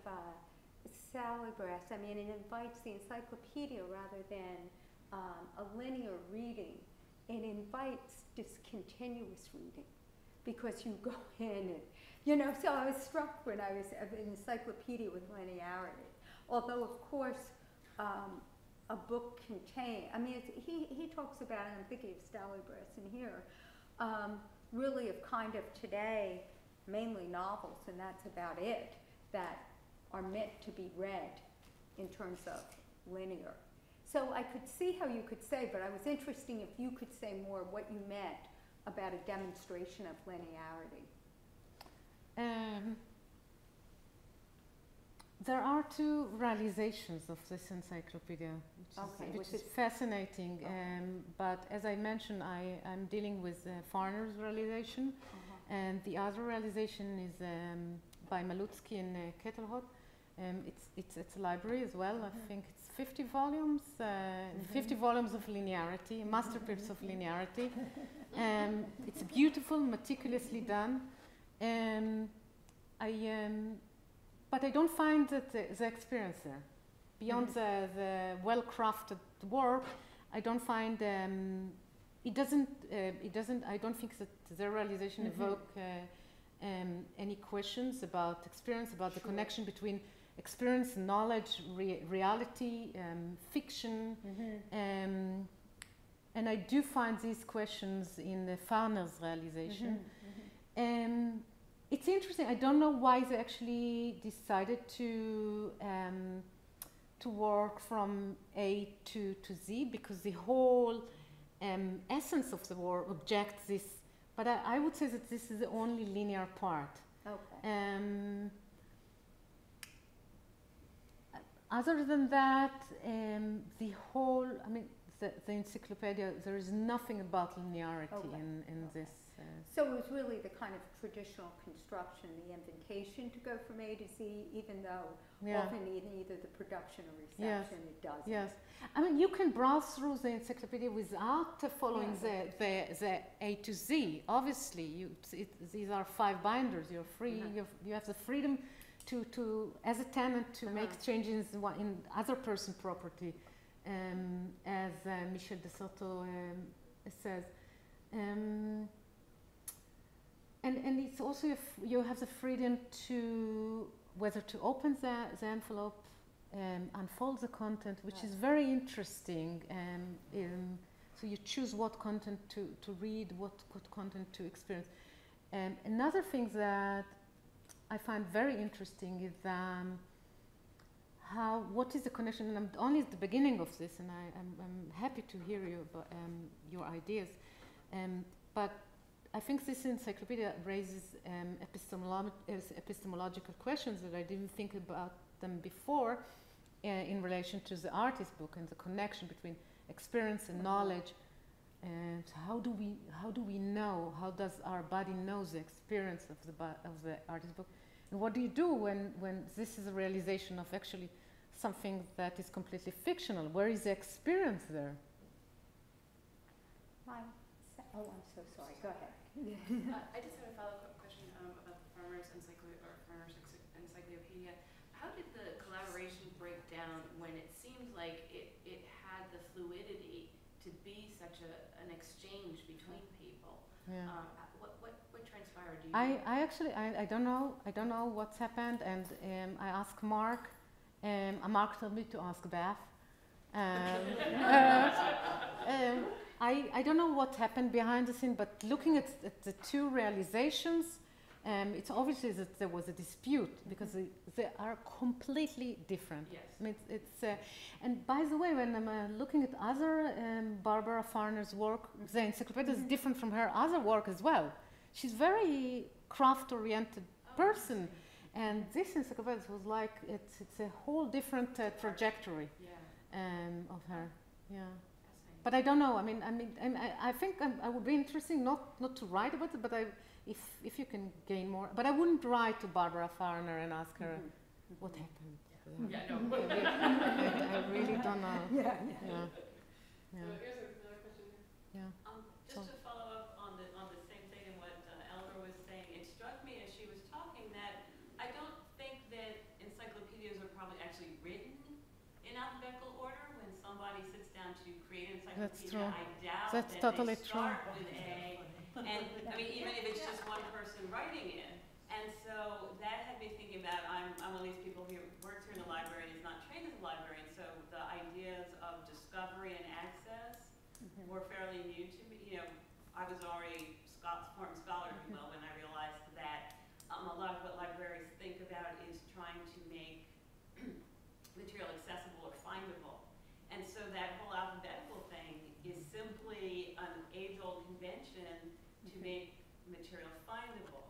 S3: Salibras, I mean, it invites the encyclopedia rather than a linear reading. It invites discontinuous reading, because you go in and, you know, so I was struck when I was an encyclopedia with linearity. Although, of course, a book contains, I mean, he talks about, and I'm thinking of Salibras in here, really of kind of today, mainly novels, and that's about it. that are meant to be read in terms of linear. So I could see how you could say, but I was interested if you could say more what you meant about a demonstration of linearity.
S4: There are two realizations of this encyclopedia, which is fascinating. But as I mentioned, I'm dealing with Farner's realization, and the other realization is by Malutsky and Ketelhot. It's a library as well. I think it's 50 volumes, 50 volumes of linearity, a masterpiece of linearity. It's beautiful, meticulously done. But I don't find that the experience there. Beyond the well-crafted work, I don't find it doesn't. I don't think that the realization evoke any questions about experience, about the connection between experience, knowledge, reality, fiction, and I do find these questions in the Farner's realization. It's interesting. I don't know why they actually decided to work from A to Z, because the whole essence of the work objects this. But I would say that this is the only linear part.
S3: Okay.
S4: Other than that, the whole, I mean, the encyclopedia, there is nothing about linearity in this.
S3: So it was really the kind of traditional construction, the invitation to go from A to Z, even though often in either the production or reception it doesn't.
S4: Yes. I mean, you can browse through the encyclopedia without following the A to Z. Obviously, these are 5 binders. You're free. You have the freedom to as a tenant, to make changes in other person's property, as Michel de Soto says. And it's also you have the freedom to whether to open the envelope, unfold the content, which is very interesting. So you choose what content to read, what content to experience. Another thing that I find very interesting is what is the connection, and I'm only at the beginning of this, and I'm happy to hear you about your ideas, but I think this encyclopedia raises epistemological questions that I didn't think about them before in relation to the artist book and the connection between experience and knowledge. And how do we know? How does our body know the experience of the artist book? And what do you do when this is a realization of actually something that is completely fictional? Where is the experience there?
S3: Oh, I'm so sorry. Go ahead.
S6: I just have a follow-up question about the Farner's encyclopedia. How did the collaboration break down when it seemed like it had the fluidity to be such an exchange between people?
S4: Yeah.
S6: What transpired? Do you
S4: I actually don't know. I don't know what's happened, and I asked Mark. Mark told me to ask Beth. I don't know what happened behind the scene, but looking at the two realizations, it's obviously that there was a dispute because they are completely different.
S6: Yes.
S4: I mean, it's and by the way, when I'm looking at other Barbara Farner's work, the encyclopedia is different from her other work as well. She's very craft-oriented person, and this encyclopedia was like it's a whole different trajectory of her. Yeah. But I don't know. I mean, I think I would be interesting not to write about it, but if you can gain more. But I wouldn't write to Barbara Farner and ask her what happened.
S6: Yeah, no.
S4: I really don't know.
S1: So here's another question here.
S6: Just to follow up on the same thing and what Eleanor was saying, it struck me as she was talking that I don't think that encyclopedias are probably actually written in alphabetical order. When somebody sits down to create an encyclopedia,
S4: That's true.
S6: I doubt
S4: That's
S6: that
S4: totally
S6: they start
S4: true.
S6: with A. And I mean, even if it's just one person writing it. And so that had me thinking about, I'm one of these people who works here in the library and is not trained as a librarian, so the ideas of discovery and access were fairly new to me. You know, I was already former scholar, if you will, when I realized that a lot of what libraries think about is trying material accessible or findable. And so that whole alphabetical thing is simply an age-old convention to make material findable.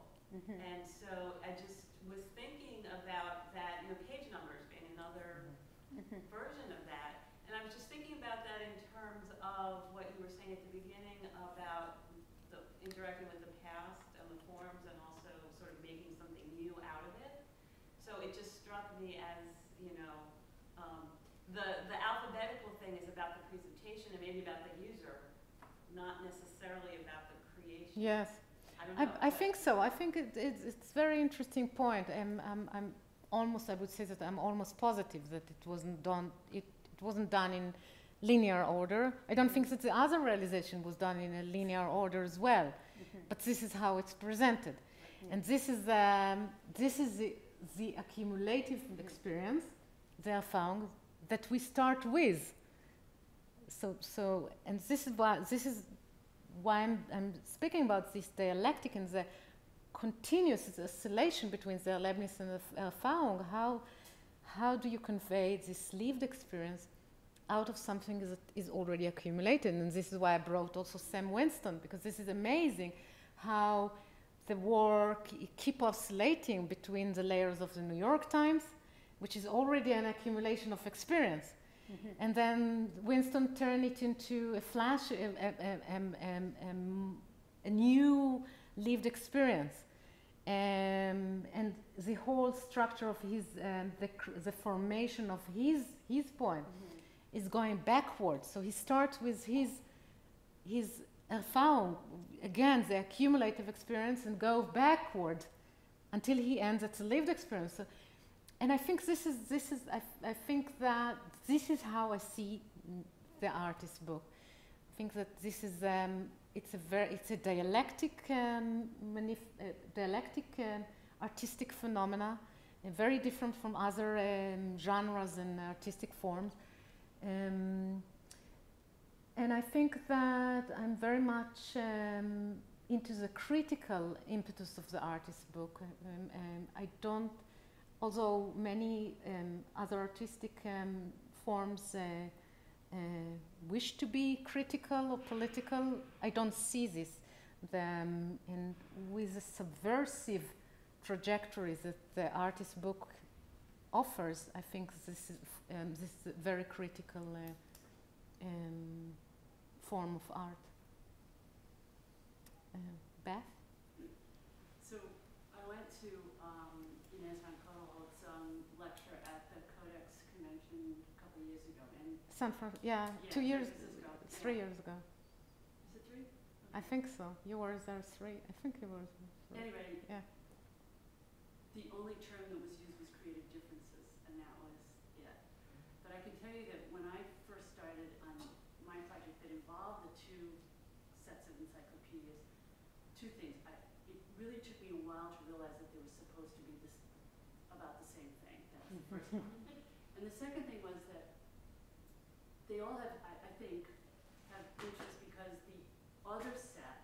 S6: And so I just was thinking about that, page numbers being another version of that. And I was just thinking about that in terms of what you were saying at the beginning about the interacting with the past and the forms and also sort of making something new out of it. So it just struck me as, the alphabetical thing is about the presentation and maybe about the user, not necessarily about the creation.
S4: Yes.
S6: I don't know.
S4: I think so. I think it's a very interesting point. I'm almost, I would say that I'm almost positive that it wasn't done. It wasn't done in linear order. I don't think that the other realization was done in a linear order as well. But this is how it's presented, and this is the accumulative experience, the Erfahrung, that we start with. So, and this is why I'm speaking about this dialectic and the continuous oscillation between the Erlebnis and the Erfahrung. How do you convey this lived experience out of something that is already accumulated? And this is why I brought also Sam Winston, because this is amazing how the work keep oscillating between the layers of the New York Times, which is already an accumulation of experience. And then Winston turned it into a flash, a new lived experience. And the whole structure of his, the formation of his point is going backwards. So he starts with his Erfahrung, again, the accumulative experience, and go backward until he ends at the lived experience. So, and I think I think that this is how I see the artist's book. I think that this is it's a dialectic artistic phenomena, very different from other genres and artistic forms. And I think that I'm very much into the critical impetus of the artist's book. I don't, although many other artistic forms wish to be critical or political, I don't see this. And with the subversive trajectories that the artist's book offers, I think this is a very critical form of art. Beth?
S7: So I went to Inez van Koolhoofd's lecture at the Codex Convention a couple of years ago. And
S4: 2 years,
S7: San Francisco.
S4: 3 years ago.
S7: Is it 3?
S4: I think so. You were there 3. I think you were there 3.
S7: Anyway,
S4: Yeah.
S7: the only term that was used was creative differences, and that was it. But I can tell you that when I first started on my project that involved the two sets of encyclopedias, two things. It really took me a while to realize that they were supposed to be about the same thing. That's the first one. And the second thing was that they all have, I think, have interest because the other set,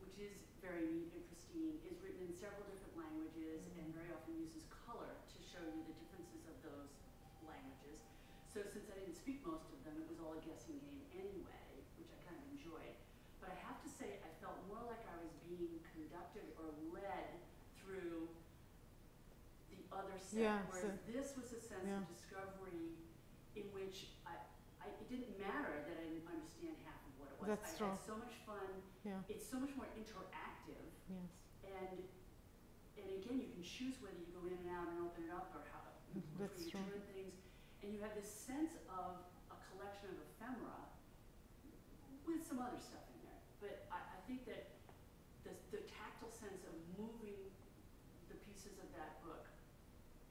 S7: which is very neat and pristine, is written in several different languages and very often uses color to show you the differences of those languages. So since I didn't speak most of them, it was all a guessing game anyway, which I kind of enjoyed. But I have to say, I felt more like I was being conducted or led through the other set, whereas this was a sense of discovery in which it didn't matter that I didn't understand half of what it was.
S4: That's true.
S7: I had so much fun.
S4: Yeah.
S7: It's so much more interactive.
S4: Yes.
S7: And again, you can choose whether you go in and out and open it up or how
S4: That's
S7: you
S4: true.
S7: turn things. And you have this sense of a collection of ephemera with some other stuff in there. But I think that the tactile sense of moving the pieces of that book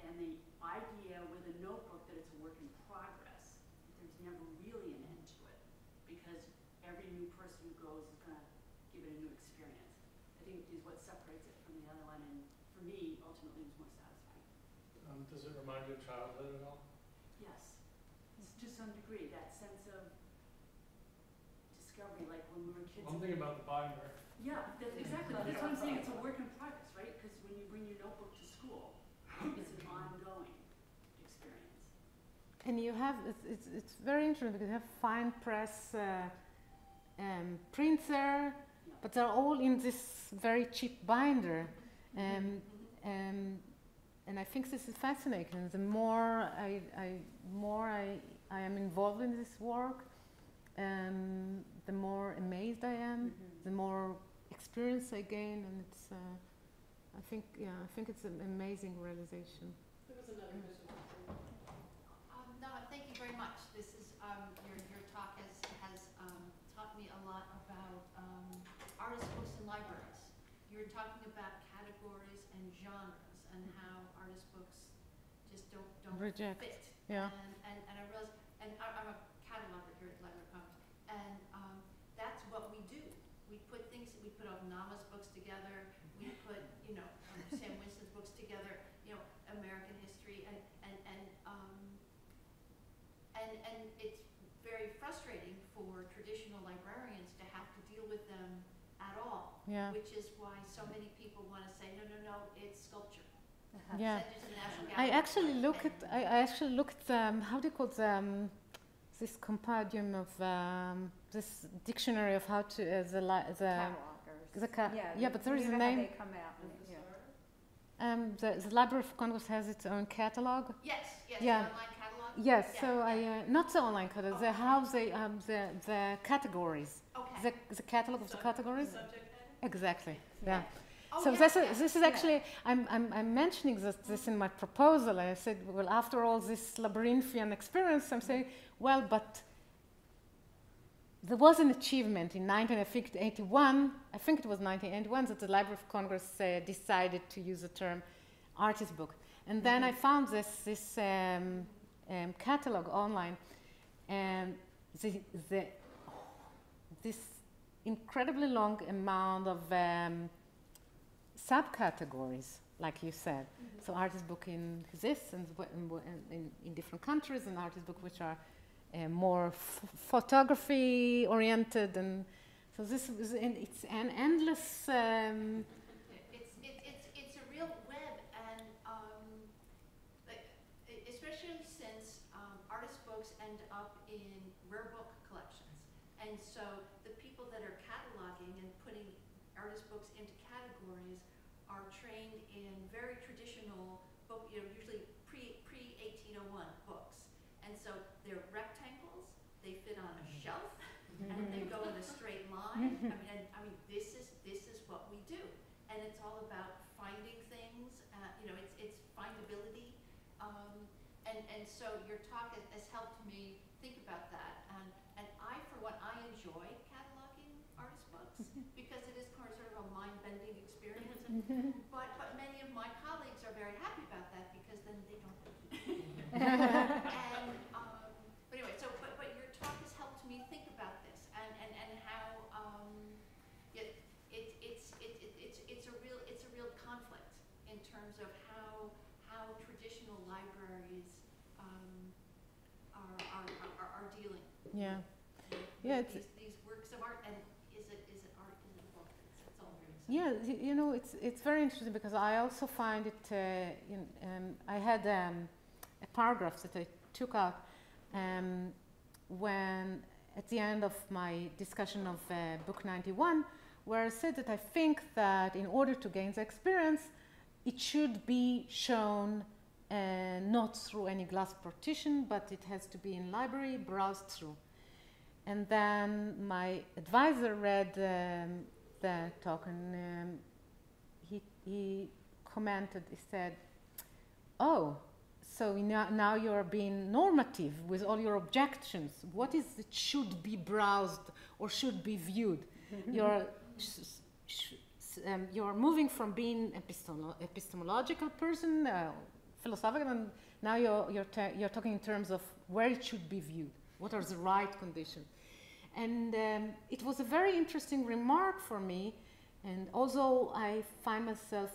S7: and the idea with a notebook that it's a work in progress, there's never really an end to it because every new person who goes is going to give it a new experience, I think is what separates it from the other one, and for me, ultimately, was more satisfying.
S8: Does it remind you of childhood at all?
S7: Yes, to some degree, that sense of discovery, like when we were kids.
S8: I'm thinking about the binder.
S7: Yeah, that's exactly. That's what I'm saying. It's a work in progress, right? Because when you bring your notebook to school, it's an ongoing experience.
S4: And you have, it's very interesting because you have fine press printer, but they're all in this very cheap binder. And I think this is fascinating. The more I am involved in this work, the more amazed I am, the more experience I gain, and it's I think it's an amazing realization.
S1: There was another question.
S9: No, thank you very much. This is your talk has taught me a lot about artist books and libraries. You were talking about categories and genres and how artist books just don't
S4: Reject.
S9: fit.
S4: Yeah.
S9: And I realized, and I'm a cataloger here at Library of Congress, and that's what we do. We put Nama's books together. We put Sam Winston's books together. American history, and it's very frustrating for traditional librarians to have to deal with them at all.
S4: Yeah.
S9: Which is why so many people want to say, no, it's sculpture.
S4: Yeah.
S9: Send it to the National
S4: I
S9: Gallery.
S4: actually look at how do you call this compendium of this dictionary of how to
S3: Catalogers.
S4: but there is a
S3: How
S4: name.
S3: they come out.
S4: The Library of Congress has its own catalog.
S9: Yes,
S4: Yeah.
S9: the online catalog.
S4: Yes,
S9: Yeah,
S4: so I not the online catalog. The how they the categories.
S9: Okay.
S4: The catalog of the categories.
S6: Subject heading?
S4: Exactly. Yeah.
S9: Oh,
S4: So
S9: yeah,
S4: this is actually I'm mentioning this in my proposal. I said, well, after all this labyrinthian experience, I'm saying, well, but there was an achievement in 1981. I think it was 1981 that the Library of Congress decided to use the term artist book, and then I found this catalog online, and this incredibly long amount of subcategories, like you said. So artist book in this and in different countries, and artist book which are more photography oriented, and so this is it's an endless.
S9: It's a real web, and especially since artist books end up in rare book collections, and so the people that are cataloging and putting artist books into categories are trained in very traditional book, usually pre-1801 books, and so they're rectangles. They fit on a shelf, and they go in a straight line. I mean, this is what we do, and it's all about finding things. It's findability, and so your talk has helped me think about that. And I, for one, I enjoy cataloging artist books because it is sort of a mind-bending experience. But many of my colleagues are very happy about that because then they don't have to do it. And but anyway, but your talk has helped me think about this and how it's a real conflict in terms of how traditional libraries are dealing.
S4: Yeah.
S9: with
S4: Yeah,
S9: these works of art, and is it art, is it a book? That's all very
S4: Yeah, you know, it's very interesting because I also find it. I had a paragraph that I took out when at the end of my discussion of book 91, where I said that I think that in order to gain the experience, it should be shown not through any glass partition, but it has to be in library, browsed through. And then my advisor read the talk, and he commented, he said, oh, so now you're being normative with all your objections. What is it should be browsed or should be viewed? You're moving from being epistemological person, philosophical, and now you're talking in terms of where it should be viewed. What are the right conditions? And it was a very interesting remark for me. And although I find myself,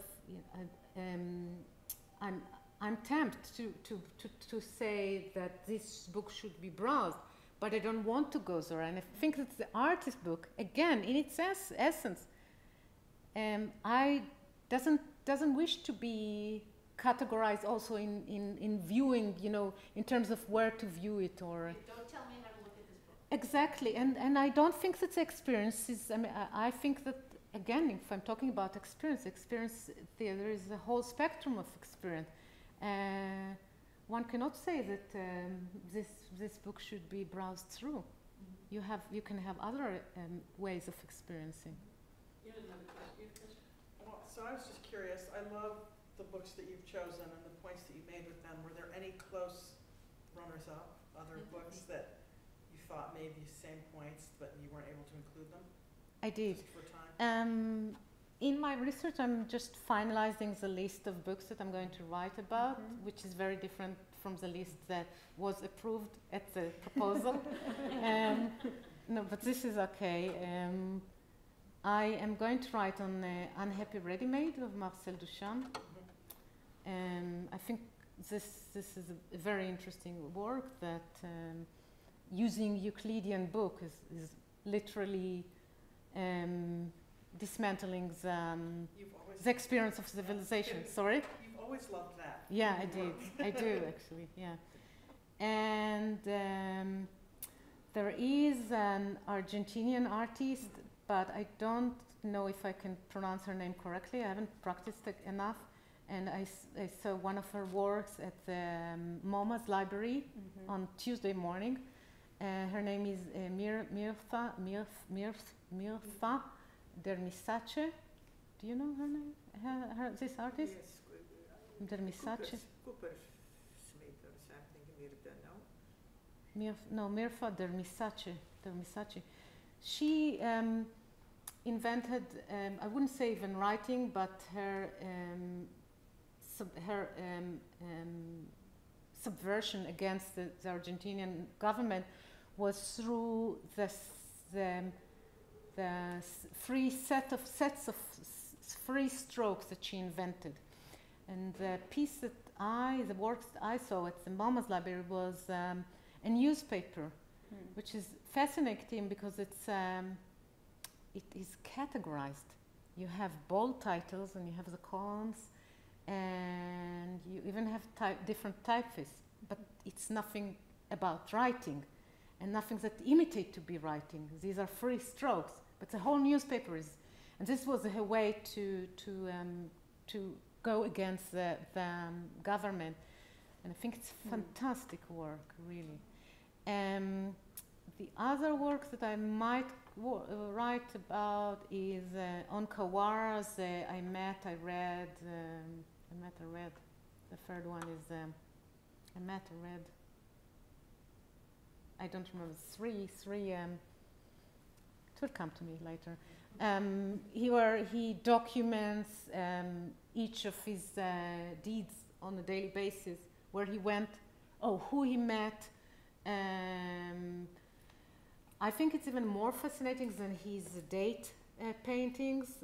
S4: I'm tempted to say that this book should be browsed, but I don't want to go there. And I think that the artist book, again, in its essence, I doesn't wish to be categorize also in viewing, you know, in terms of where to view it or.
S9: Don't tell me how to look at this book.
S4: Exactly, and I don't think that experiences. I mean, I think that again, if I'm talking about experience, there is a whole spectrum of experience. One cannot say that this book should be browsed through. You can have other ways of experiencing.
S6: You didn't have a question?
S2: Well, so I was just curious, I love the books that you've chosen and the points that you made with them. Were there any close runners-up, other books that you thought made these same points, but you weren't able to include them?
S4: I did.
S2: Just for time?
S4: In my research, I'm just finalizing the list of books that I'm going to write about, which is very different from the list that was approved at the proposal. No, but this is okay. I am going to write on Unhappy Ready-Made of Marcel Duchamp. I think this is a very interesting work that using Euclidean book is literally dismantling the experience of civilization. Sorry?
S2: You've always loved that.
S4: Yeah, I did. I do, actually, yeah. And there is an Argentinian artist, but I don't know if I can pronounce her name correctly. I haven't practiced it enough. And I saw one of her works at the MoMA's library on Tuesday morning. Her name is Mirtha Dermisace. Do you know her name? This artist?
S2: Yes.
S4: Dermisace.
S2: Cooper Smith or something,
S4: No, Mirtha Dermisace. She invented, I wouldn't say even writing, but her subversion against the Argentinian government was through the free sets of free strokes that she invented. And the works that I saw at the MoMA's library was a newspaper, which is fascinating because it is categorized. You have bold titles and you have the columns, and you even have different typefaces, but it's nothing about writing and nothing that imitate to be writing. These are free strokes, but the whole newspaper is, and this was a way to go against the government, and I think it's fantastic work, really. The other works that I might write about is on Kawara's I read. The third one is I don't remember, three, it will come to me later. He documents each of his deeds on a daily basis, where he went, who he met. I think it's even more fascinating than his date paintings,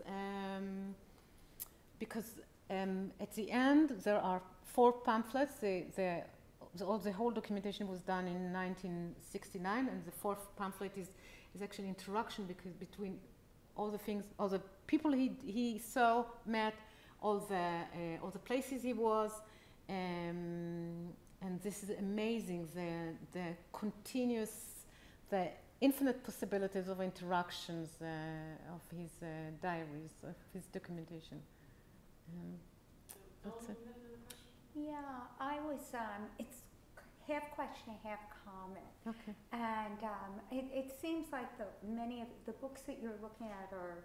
S4: because at the end there are 4 pamphlets. The whole documentation was done in 1969, and the 4th pamphlet is actually introduction, because between all the things, all the people he saw, met, all the places he was, and this is amazing, the continuous, the infinite possibilities of interactions of his diaries, of his documentation. That's it.
S3: Yeah, I was, it's half question, half comment.
S4: Okay.
S3: And it seems like many of the books that you're looking at are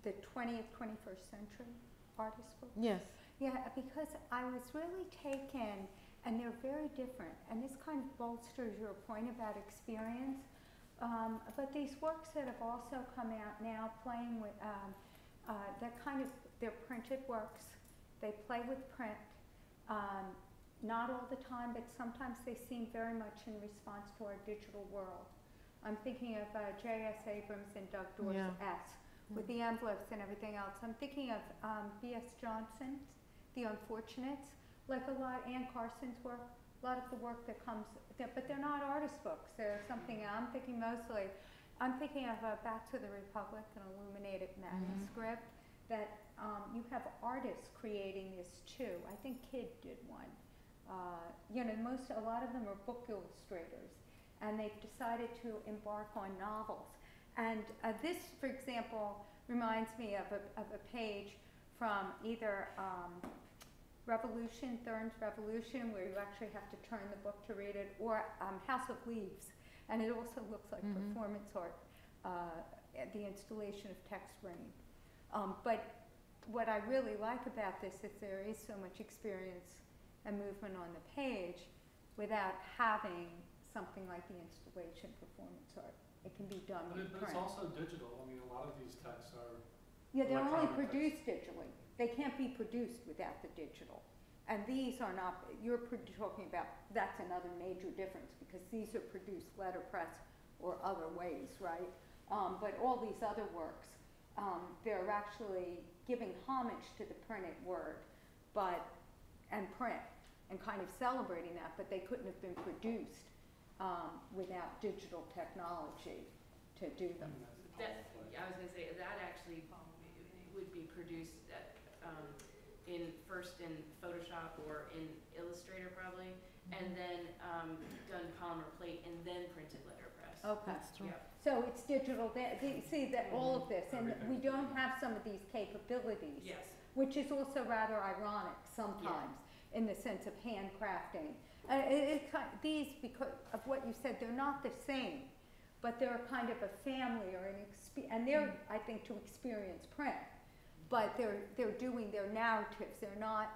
S3: the 20th, 21st century artist books.
S4: Yes.
S3: Yeah, because I was really taken, and they're very different, and this kind of bolsters your point about experience. But these works that have also come out now playing with, they're printed works. They play with print, not all the time, but sometimes they seem very much in response to our digital world. I'm thinking of J.S. Abrams and Doug Doerr's S, with the envelopes and everything else. I'm thinking of B.S. Johnson's The Unfortunates, like Anne Carson's work, a lot of the work that comes, but they're not artist books. They're something, I'm thinking of Back to the Republic, an illuminated manuscript. that you have artists creating this too. I think Kid did one. You know, a lot of them are book illustrators, and they've decided to embark on novels. And this, for example, reminds me of a page from either Thurne's Revolution, where you actually have to turn the book to read it, or House of Leaves. And it also looks like performance art, the installation of text rain. But what I really like about this is there is so much experience and movement on the page without having something like the installation performance art. It can be done with
S8: But
S3: print.
S8: it's also digital. I mean, a lot of these texts are.
S3: Yeah, they're only
S8: electronic
S3: produced digitally. They can't be produced without the digital. And these are not, you're talking about, that's another major difference, because these are produced letterpress or other ways, right? But all these other works, they're actually giving homage to the printed word, and print, and kind of celebrating that, but they couldn't have been produced without digital technology to do them.
S10: I was going to say, that actually would be produced first in Photoshop or in Illustrator probably, and then done polymer plate and then printed letterpress.
S3: Okay.
S4: That's true.
S10: Yeah.
S3: So it's digital. You see that all of this, and we don't have some of these capabilities,
S10: Yes.
S3: which is also rather ironic sometimes in the sense of handcrafting. These, because of what you said, they're not the same, but they're kind of a family or and they're, I think, to experience print, but they're doing their narratives. They're not,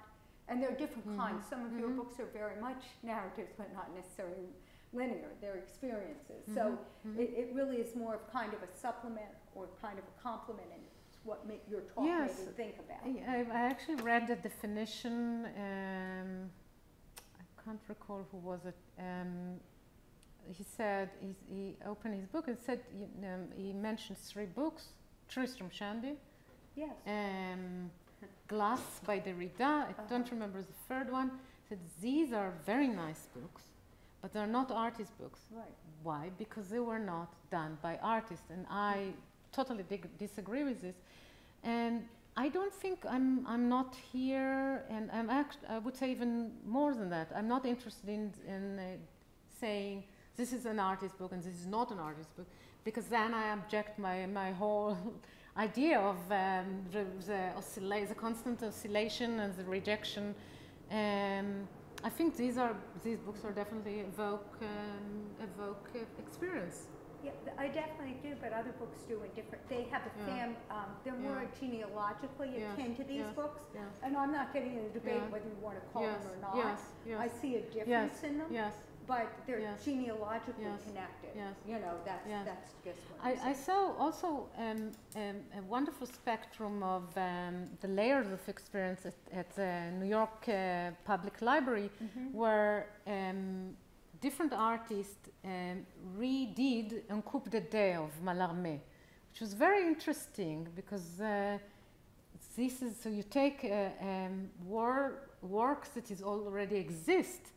S3: and they're different kinds. Some of your books are very much narratives, but not necessarily linear. They're experiences. So it really is more of kind of a supplement or kind of a complement, and it's what your talk made me think about.
S4: I actually read the definition. I can't recall who was it. He said, he opened his book and said, he mentioned 3 books: Tristram Shandy,
S3: Yes.
S4: Glass by Derrida, I don't remember the third one. He said, these are very nice books, but they're not artist books.
S3: Right.
S4: Why? Because they were not done by artists, and I totally disagree with this. And I don't think I'm not here, and I would say even more than that. I'm not interested in saying this is an artist book and this is not an artist book, because then I object my whole idea of the constant oscillation and the rejection. I think these books are definitely evoke experience.
S3: Yeah, I definitely do, but other books do in different. They have they're more genealogically akin to these books, and I'm not getting in a debate whether you want to call them or not. I see a difference in them, but they're genealogically connected. You know, that's just what
S4: I saw also a wonderful spectrum of the layers of experience at the New York Public Library, where different artists redid Un Coup de Dé of Mallarmé, which was very interesting, because this is, so you take works that is already exist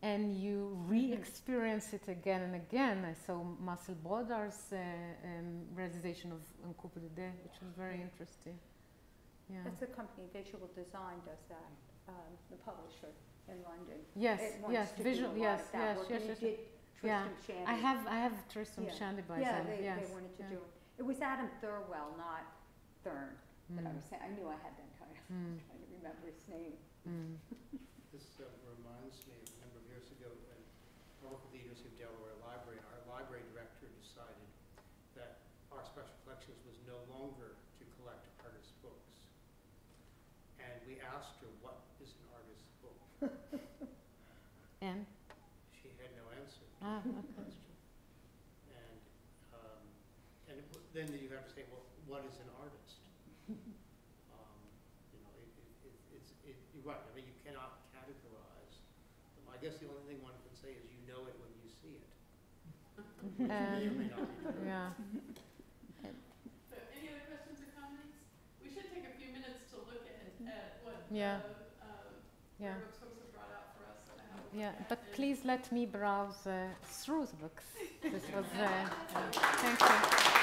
S4: and you re-experience it again and again. I saw Marcel Brodard's realization of Un Coup de Dé, which was very interesting. Yeah.
S3: That's the company Visual Design does that, the publisher in London.
S4: Yes, Visual, yes.
S3: Tristram Shandy.
S4: I have Tristram Shandy by them.
S3: They wanted to do it. It was Adam Thirlwell, not Thurn, that I was saying. I knew I had that title. I'm trying to remember his name.
S5: This reminds me of a number of years ago when I worked with the University of Delaware Library, and our library director decided that our special collections was no longer to collect artist books. And we asked her, what is an artist book?
S4: And?
S5: She had no answer to the question. And then you have to say, well, what is an artist? You know, you're right. I mean, you cannot categorize them. I guess the only thing one can say is you know it when you see it. May or may not be true.
S4: Yeah.
S1: So any other questions or comments? We should take a few minutes to look at what Rare Books folks have brought out for us.
S4: But please let me browse through the books. This was, thank you.